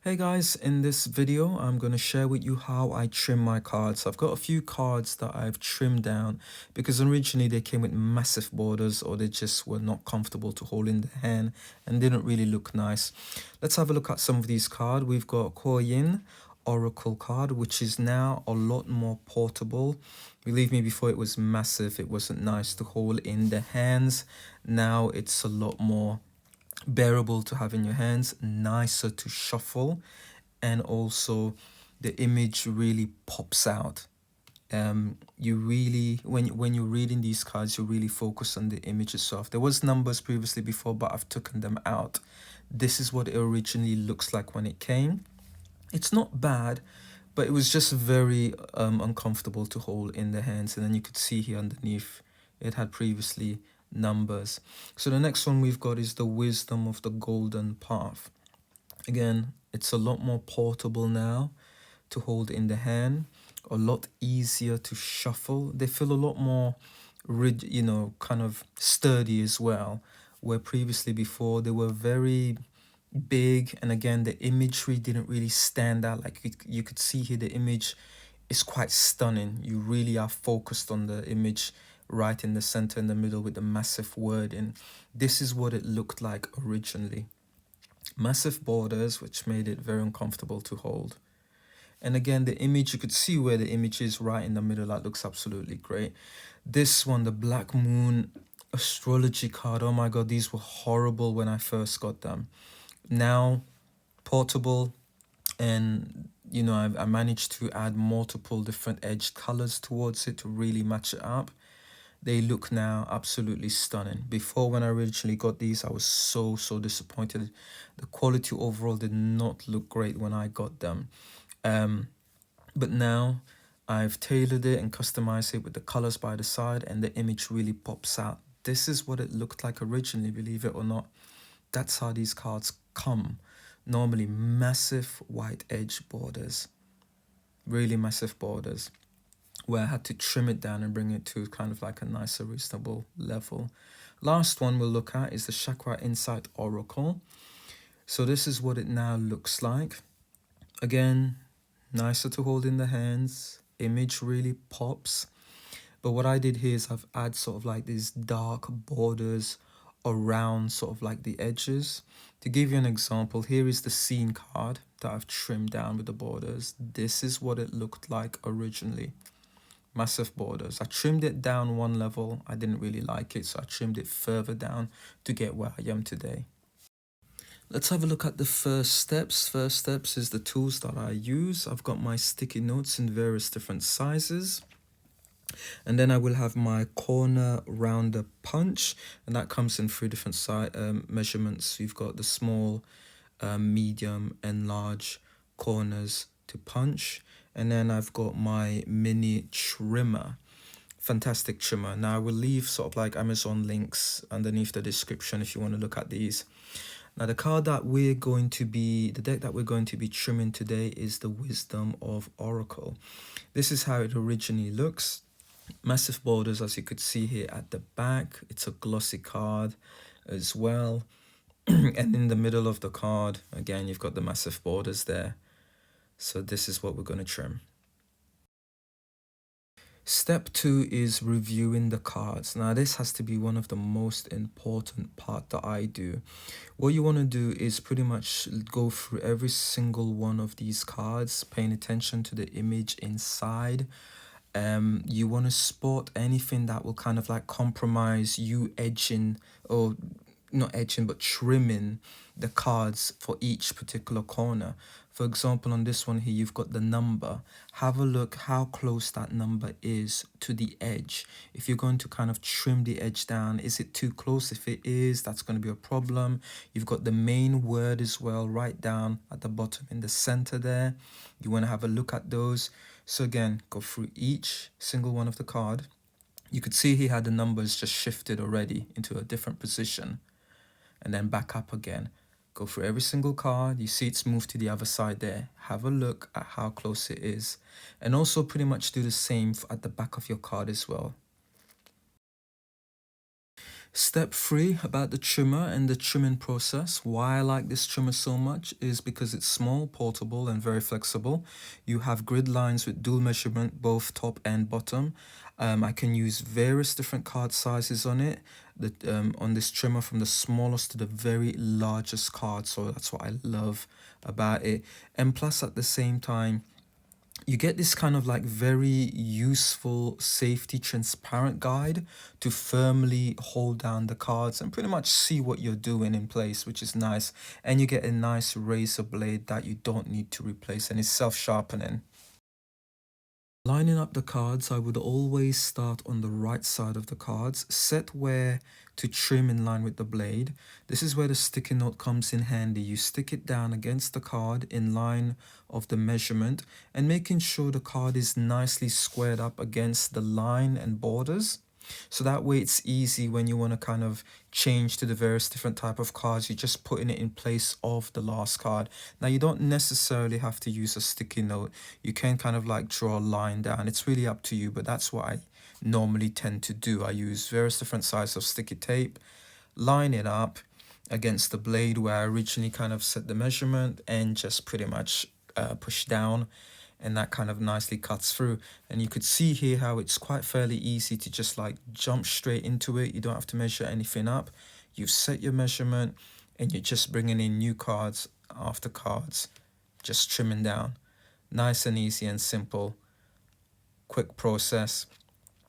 Hey guys, in this video I'm going to share with you how I trim my cards. I've got a few cards that I've trimmed down because originally they came with massive borders or they just were not comfortable to hold in the hand and didn't really look nice. Let's have a look at some of these cards. We've got Koyin Oracle card, which is now a lot more portable. Believe me, before it was massive, it wasn't nice to hold in the hands. Now it's a lot more bearable to have in your hands, nicer to shuffle, and also the image really pops out. You really, when you're reading these cards, you really focus on the image itself. There was numbers previously before, but I've taken them out. This is what it originally looks like when it came. It's not bad, but it was just very uncomfortable to hold in the hands. And then you could see here underneath, it had previously numbers. So the next one we've got is the Wisdom of the Golden Path. Again, it's a lot more portable now to hold in the hand, a lot easier to shuffle. They feel a lot more kind of sturdy as well, where previously before they were very big, and again the imagery didn't really stand out. Like you could see here, the image is quite stunning. You really are focused on the image right in the center, in the middle, with the massive word. And this is what it looked like originally. Massive borders, which made it very uncomfortable to hold. And again, the image, you could see where the image is right in the middle. That looks absolutely great. This one, the Black Moon astrology card. Oh my God, these were horrible when I first got them. Now, portable, and I managed to add multiple different edged colors towards it to really match it up. They look now absolutely stunning. Before, when I originally got these, I was so disappointed. The quality overall did not look great when I got them. But now I've tailored it and customized it with the colors by the side, and the image really pops out. This is what it looked like originally, believe it or not. That's how these cards come. Normally massive white edge borders, really massive borders, where I had to trim it down and bring it to kind of like a nicer, reasonable level. Last one we'll look at is the Chakra Insight Oracle. So this is what it now looks like. Again, nicer to hold in the hands, image really pops. But what I did here is I've added sort of like these dark borders around sort of like the edges. To give you an example, here is the scene card that I've trimmed down with the borders. This is what it looked like originally. Massive borders. I trimmed it down one level. I didn't really like it, so I trimmed it further down to get where I am today. Let's have a look at the first steps. First steps is the tools that I use. I've got my sticky notes in various different sizes. And then I will have my corner rounder punch, and that comes in three different measurements. You've got the small, medium, and large corners to punch. And then I've got my mini trimmer. Fantastic trimmer. Now I will leave sort of like Amazon links underneath the description if you want to look at these. Now the deck that we're going to be trimming today is the Wisdom of Oracle. This is how it originally looks. Massive borders, as you could see here at the back. It's a glossy card as well. And in the middle of the card, again, you've got the massive borders there. So this is what we're going to trim. Step 2 is reviewing the cards. Now this has to be one of the most important part that I do. What you want to do is pretty much go through every single one of these cards, paying attention to the image inside. You want to spot anything that will kind of like compromise you edging, or not edging but trimming the cards for each particular corner. For example, on this one here, you've got the number. Have a look how close that number is to the edge. If you're going to kind of trim the edge down, is it too close? If it is, that's going to be a problem. You've got the main word as well right down at the bottom in the center there. You want to have a look at those. So again, go through each single one of the card. You could see he had the numbers just shifted already into a different position, and then back up again. Go through every single card. You see it's moved to the other side there. Have a look at how close it is. And also pretty much do the same at the back of your card as well. Step 3 about the trimmer and the trimming process. Why I like this trimmer so much is because it's small, portable, and very flexible. You have grid lines with dual measurement, both top and bottom. I can use various different card sizes on it, on this trimmer, from the smallest to the very largest card. So that's what I love about it. And plus, at the same time, you get this kind of like very useful safety transparent guide to firmly hold down the cards and pretty much see what you're doing in place, which is nice. And you get a nice razor blade that you don't need to replace, and it's self-sharpening. Lining up the cards, I would always start on the right side of the cards, set where to trim in line with the blade. This is where the sticky note comes in handy. You stick it down against the card in line of the measurement and making sure the card is nicely squared up against the line and borders. So that way it's easy when you want to kind of change to the various different type of cards. You're just putting it in place of the last card. Now you don't necessarily have to use a sticky note. You can kind of like draw a line down. It's really up to you, but that's what I normally tend to do. I use various different sizes of sticky tape, line it up against the blade where I originally kind of set the measurement, and just pretty much push down, and that kind of nicely cuts through. And you could see here how it's quite fairly easy to just like jump straight into it. You don't have to measure anything up. You've set your measurement and you're just bringing in new cards after cards, just trimming down. Nice and easy and simple, quick process.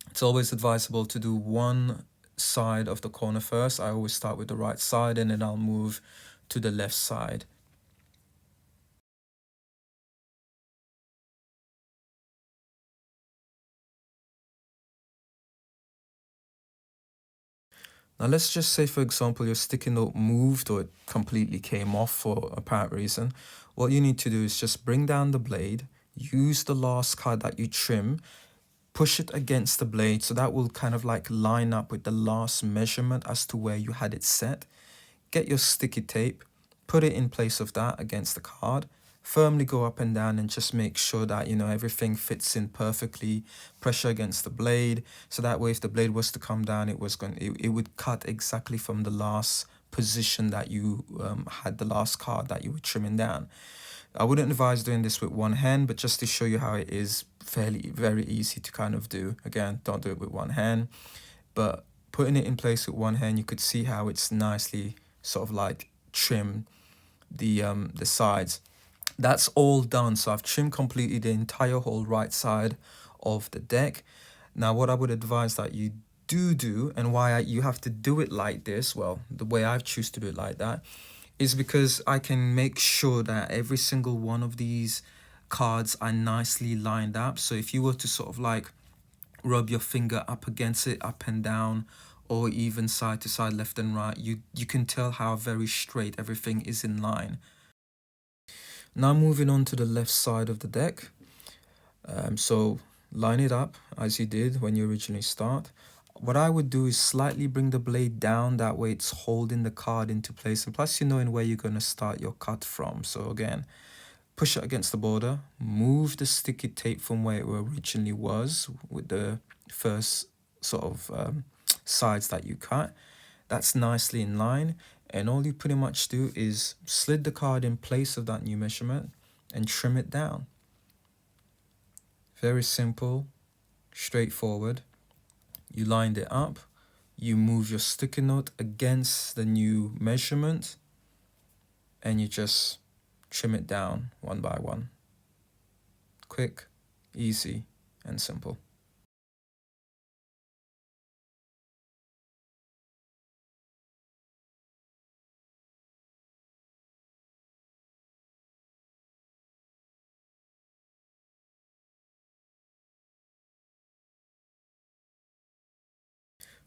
It's always advisable to do one side of the corner first. I always start with the right side and then I'll move to the left side. Now let's just say, for example, your sticky note moved or it completely came off for apparent reason. What you need to do is just bring down the blade, use the last card that you trim, push it against the blade so that will kind of like line up with the last measurement as to where you had it set. Get your sticky tape, put it in place of that against the card, firmly go up and down and just make sure that, you know, everything fits in perfectly. Pressure against the blade, so that way if the blade was to come down, it would cut exactly from the last position that you had the last card that you were trimming down. I wouldn't advise doing this with one hand, but just to show you how it is very easy to kind of do. Again, don't do it with one hand, but putting it in place with one hand, you could see how it's nicely sort of like trimmed the sides. That's all done. So I've trimmed completely the entire whole right side of the deck. Now what I would advise that you do, and why you have to do it like this, well, the way I choose to do it like that, is because I can make sure that every single one of these cards are nicely lined up. So if you were to sort of like rub your finger up against it, up and down, or even side to side, left and right, you can tell how very straight everything is in line. Now moving on to the left side of the deck. So line it up as you did when you originally start. What I would do is slightly bring the blade down, that way it's holding the card into place, and plus you knowing where you're going to start your cut from. So again, push it against the border, move the sticky tape from where it originally was with the first sort of sides that you cut. That's nicely in line, and all you pretty much do is slid the card in place of that new measurement and trim it down. Very simple, straightforward. You lined it up, you move your sticky note against the new measurement, and you just trim it down one by one. Quick, easy, and simple.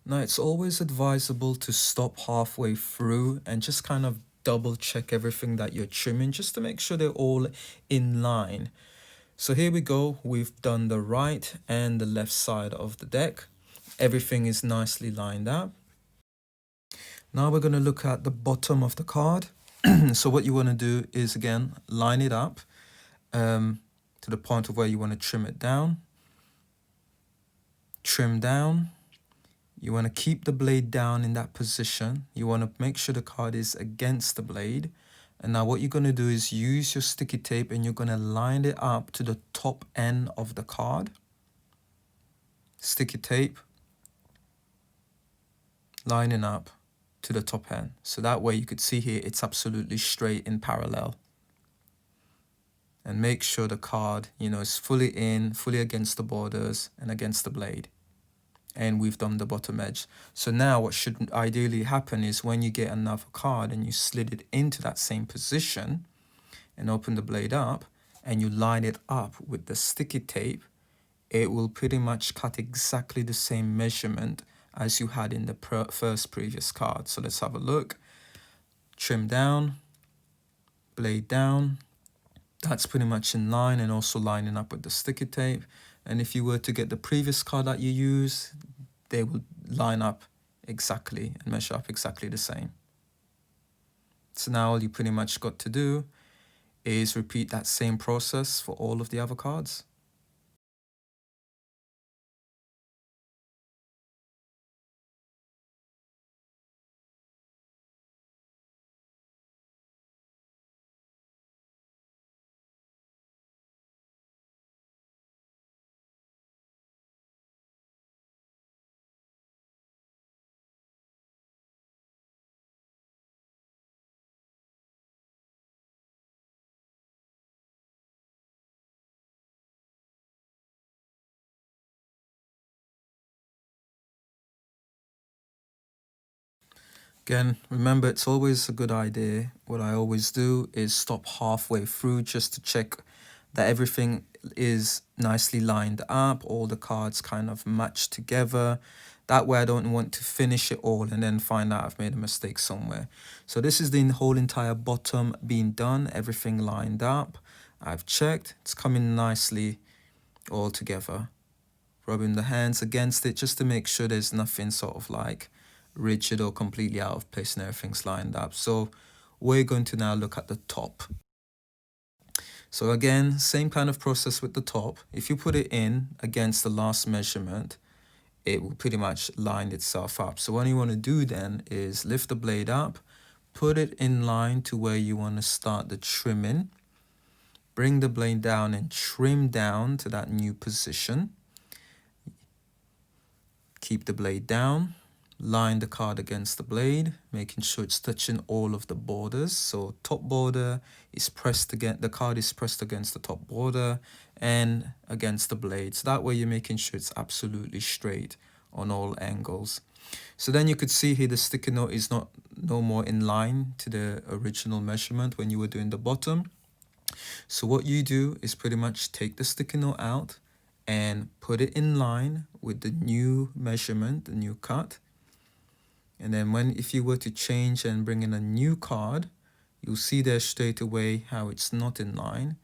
Now, it's always advisable to stop halfway through and just kind of double check everything that you're trimming just to make sure they're all in line. So here we go. We've done the right and the left side of the deck. Everything is nicely lined up. Now we're going to look at the bottom of the card. So what you want to do is, again, line it up to the point of where you want to trim it down. Trim down. You want to keep the blade down in that position. You want to make sure the card is against the blade. And now what you're going to do is use your sticky tape and you're going to line it up to the top end of the card. Sticky tape, lining up to the top end. So that way you could see here it's absolutely straight in parallel. And make sure the card, is fully in, fully against the borders and against the blade. And we've done the bottom edge. So now what should ideally happen is when you get another card and you slid it into that same position and open the blade up and you line it up with the sticky tape, it will pretty much cut exactly the same measurement as you had in the first previous card. So let's have a look. Trim down, blade down. That's pretty much in line and also lining up with the sticky tape. And if you were to get the previous card that you use, they will line up exactly and measure up exactly the same. So now all you pretty much got to do is repeat that same process for all of the other cards. Again, remember, it's always a good idea. What I always do is stop halfway through just to check that everything is nicely lined up, all the cards kind of match together. That way I don't want to finish it all and then find out I've made a mistake somewhere. So this is the whole entire bottom being done, everything lined up. I've checked, it's coming nicely all together. Rubbing the hands against it just to make sure there's nothing sort of like rigid or completely out of place and everything's lined up. So we're going to now look at the top. So again, same kind of process with the top. If you put it in against the last measurement, it will pretty much line itself up. So what you want to do then is lift the blade up, put it in line to where you want to start the trimming, bring the blade down and trim down to that new position. Keep the blade down, line the card against the blade, making sure it's touching all of the borders. So top border is pressed against, the card is pressed against the top border and against the blade. So that way you're making sure it's absolutely straight on all angles. So then you could see here the sticky note is no more in line to the original measurement when you were doing the bottom. So what you do is pretty much take the sticky note out and put it in line with the new measurement, the new cut. And then if you were to change and bring in a new card, you'll see there straight away how it's not in line.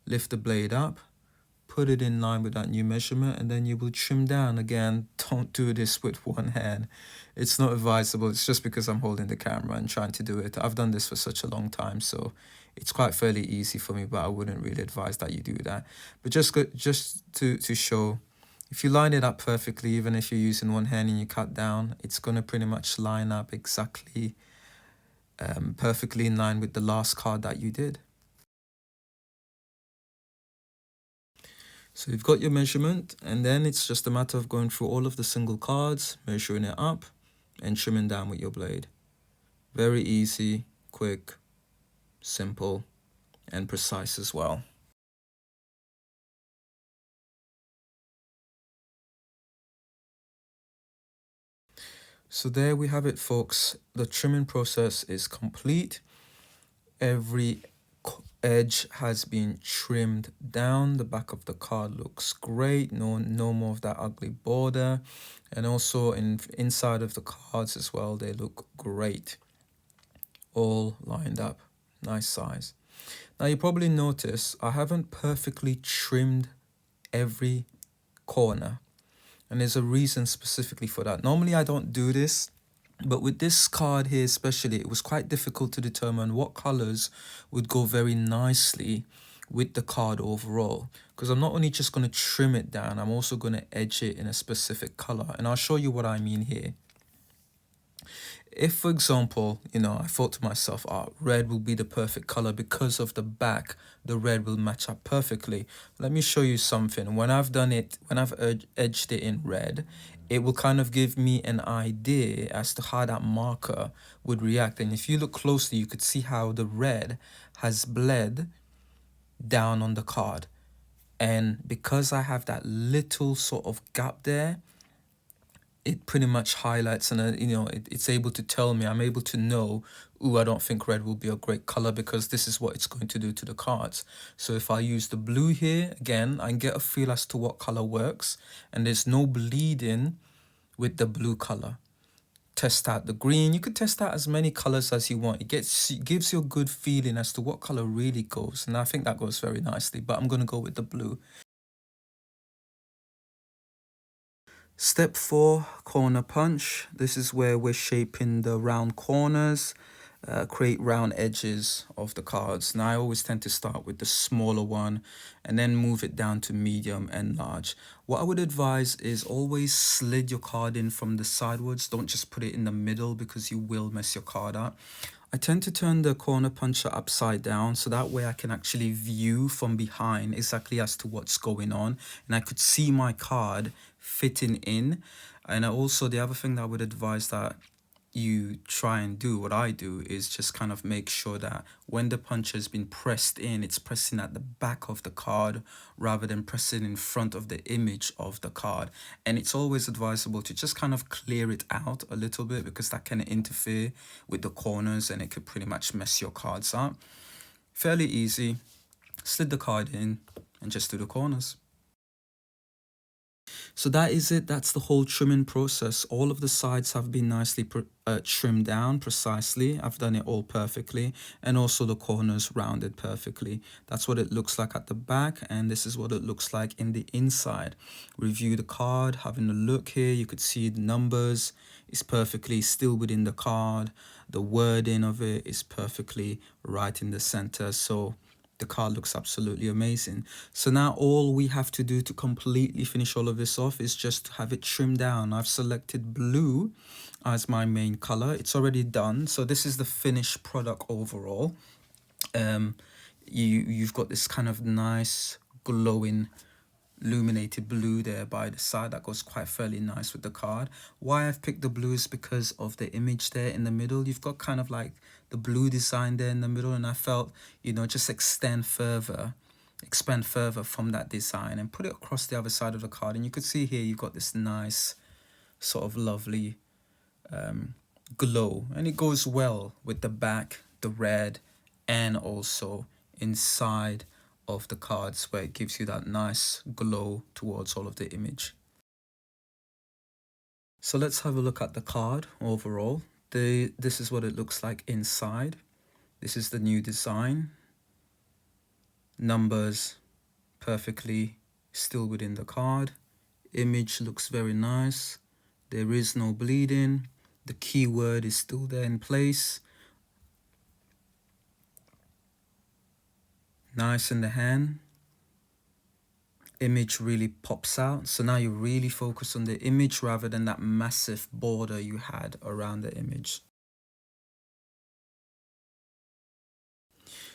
Lift the blade up, put it in line with that new measurement, and then you will trim down. Again, don't do this with one hand. It's not advisable. It's just because I'm holding the camera and trying to do it. I've done this for such a long time, so it's quite fairly easy for me, but I wouldn't really advise that you do that. But just to show, if you line it up perfectly, even if you're using one hand and you cut down, it's going to pretty much line up exactly perfectly in line with the last card that you did. So you've got your measurement, and then it's just a matter of going through all of the single cards, measuring it up, and trimming down with your blade. Very easy, quick, simple, and precise as well. So there we have it, folks. The trimming process is complete. Every edge has been trimmed down. The back of the card looks great. No more of that ugly border. And also inside of the cards as well, they look great. All lined up. Nice size. Now you probably notice I haven't perfectly trimmed every corner. And there's a reason specifically for that. Normally I don't do this, but with this card here especially, it was quite difficult to determine what colors would go very nicely with the card overall, because I'm not only just going to trim it down, I'm also going to edge it in a specific color, and I'll show you what I mean here. If, for example, I thought to myself, red will be the perfect color because of the back, the red will match up perfectly. Let me show you something. When I've done it, when I've edged it in red, it will kind of give me an idea as to how that marker would react. And if you look closely, you could see how the red has bled down on the card. And because I have that little sort of gap there, it pretty much highlights, and it's able to tell me, I'm able to know, ooh, I don't think red will be a great color because this is what it's going to do to the cards. So if I use the blue here, again, I get a feel as to what color works, and there's no bleeding with the blue color. Test out the green. You could test out as many colors as you want. It gives you a good feeling as to what color really goes, and I think that goes very nicely, but I'm going to go with the blue. Step 4, corner punch. This is where we're shaping the round corners, create round edges of the cards. Now I always tend to start with the smaller one and then move it down to medium and large. What I would advise is always slid your card in from the sidewards. Don't just put it in the middle because you will mess your card up. I tend to turn the corner puncher upside down so that way I can actually view from behind exactly as to what's going on, and I could see my card fitting in. And also the other thing that I would advise that you try and do, what I do, is just kind of make sure that when the punch has been pressed in, it's pressing at the back of the card rather than pressing in front of the image of the card. And it's always advisable to just kind of clear it out a little bit because that can interfere with the corners and it could pretty much mess your cards up. Fairly easy. Slid the card in and just do the corners. So that is it. That's the whole trimming process. All of the sides have been nicely trimmed down precisely. I've done it all perfectly, and also the corners rounded perfectly. That's what it looks like at the back, and this is what it looks like in the inside. Review the card, having a look here, you could see the numbers is perfectly still within the card. The wording of it is perfectly right in the center. So the card looks absolutely amazing. So now all we have to do to completely finish all of this off is just to have it trimmed down. I've selected blue as my main color. It's already done. So this is the finished product overall. You've got this kind of nice glowing illuminated blue there by the side that goes quite fairly nice with the card. Why I've picked the blue is because of the image there in the middle. You've got kind of like the blue design there in the middle, and I felt, just expand further from that design and put it across the other side of the card. And you could see here you've got this nice sort of lovely glow, and it goes well with the back, the red, and also inside of the cards where it gives you that nice glow towards all of the image. So let's have a look at the card overall. This is what it looks like inside. This is the new design. Numbers perfectly still within the card. Image looks very nice. There is no bleeding. The keyword is still there in place. Nice in the hand. Image really pops out. So now you really focus on the image rather than that massive border you had around the image.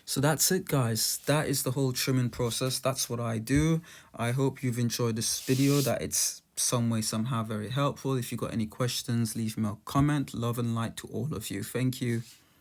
So that's it, guys. That is the whole trimming process. That's what I do. I hope you've enjoyed this video, that it's some way, somehow very helpful. If you got any questions, leave me a comment. Love and light to all of you. Thank you.